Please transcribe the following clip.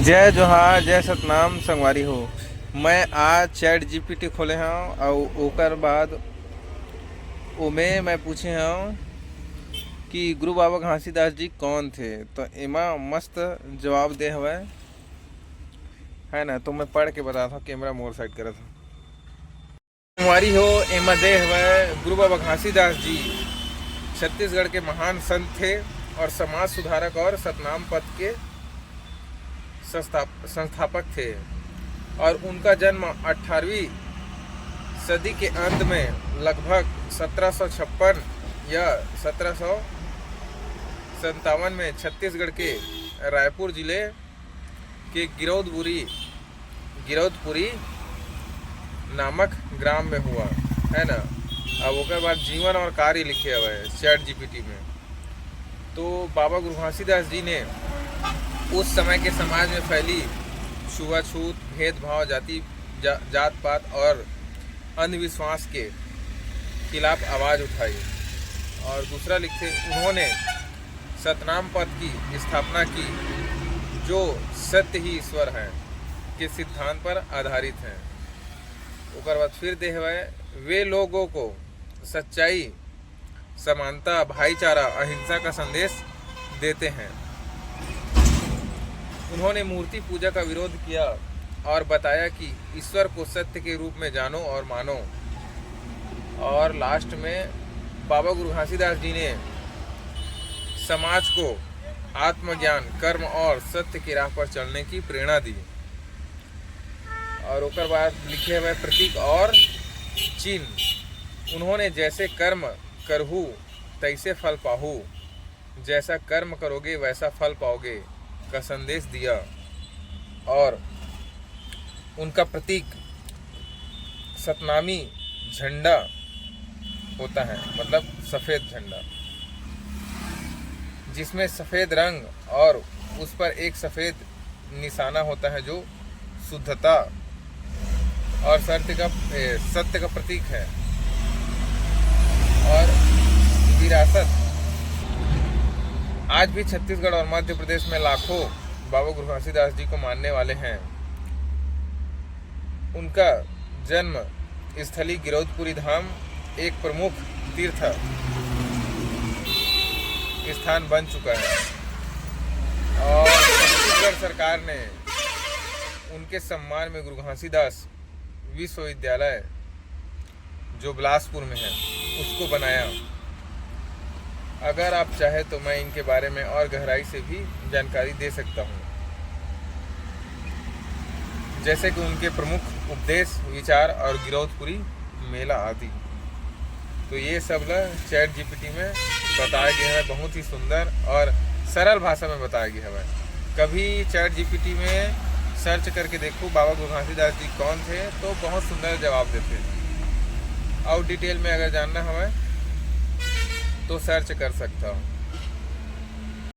जय जोहार जय सतनाम संगवारी हो। मैं आज चैट जीपीटी खोले हूँ और ओकर बाद ओमे मैं पूछे हूँ कि गुरु बाबा घासीदास जी कौन थे। तो एमा मस्त जवाब दे हवे है ना। तो मैं पढ़ के बताता हूँ, कैमरा मोर साइड करा था संगवारी हो। एमा दे हवे गुरु बाबा घासीदास जी छत्तीसगढ़ के महान संत थे और समाज सुधारक और सतनाम पथ के संस्थापक थे। और उनका जन्म 18वीं सदी के अंत में लगभग 1756 या 1757 में छत्तीसगढ़ के रायपुर जिले के गिरौदपुरी नामक ग्राम में हुआ है ना। अब उसके बाद जीवन और कार्य लिखे हुए हैं चैट जीपीटी में। तो बाबा गुरु घासीदास जी ने उस समय के समाज में फैली छुआछूत, भेदभाव, जात पात और अंधविश्वास के खिलाफ आवाज़ उठाई। और दूसरा लिखते उन्होंने सतनाम पथ की स्थापना की, जो सत्य ही ईश्वर है के सिद्धांत पर आधारित है। उसके बाद फिर दे वे लोगों को सच्चाई, समानता, भाईचारा, अहिंसा का संदेश देते हैं। उन्होंने मूर्ति पूजा का विरोध किया और बताया कि ईश्वर को सत्य के रूप में जानो और मानो। और लास्ट में बाबा गुरु घासीदास जी ने समाज को आत्मज्ञान, कर्म और सत्य की राह पर चलने की प्रेरणा दी। और उसके बाद लिखे हुए प्रतीक और चिन्ह, उन्होंने जैसे कर्म करहु तैसे फल पाहु, जैसा कर्म करोगे वैसा फल पाओगे का संदेश दिया। और उनका प्रतीक सतनामी झंडा होता है, मतलब सफ़ेद झंडा, जिसमें सफ़ेद रंग और उस पर एक सफ़ेद निशाना होता है जो शुद्धता और सत्य का प्रतीक है। और विरासत, आज भी छत्तीसगढ़ और मध्य प्रदेश में लाखों बाबा गुरु घासीदास जी को मानने वाले हैं। उनका जन्म स्थली गिरौदपुरी धाम एक प्रमुख तीर्थ स्थान बन चुका है। और छत्तीसगढ़ सरकार ने उनके सम्मान में गुरु घासीदास विश्वविद्यालय, जो बिलासपुर में है, उसको बनाया। अगर आप चाहे तो मैं इनके बारे में और गहराई से भी जानकारी दे सकता हूँ, जैसे कि उनके प्रमुख उपदेश, विचार और गिरौदपुरी मेला आदि। तो ये सब चैट जीपीटी में बताया गया है, बहुत ही सुंदर और सरल भाषा में बताया गया है। कभी चैट जीपीटी में सर्च करके देखो बाबा गुरु घासीदास जी कौन थे, तो बहुत सुंदर जवाब देते हैं। और डिटेल में अगर जानना हमें तो सर्च कर सकता हूँ।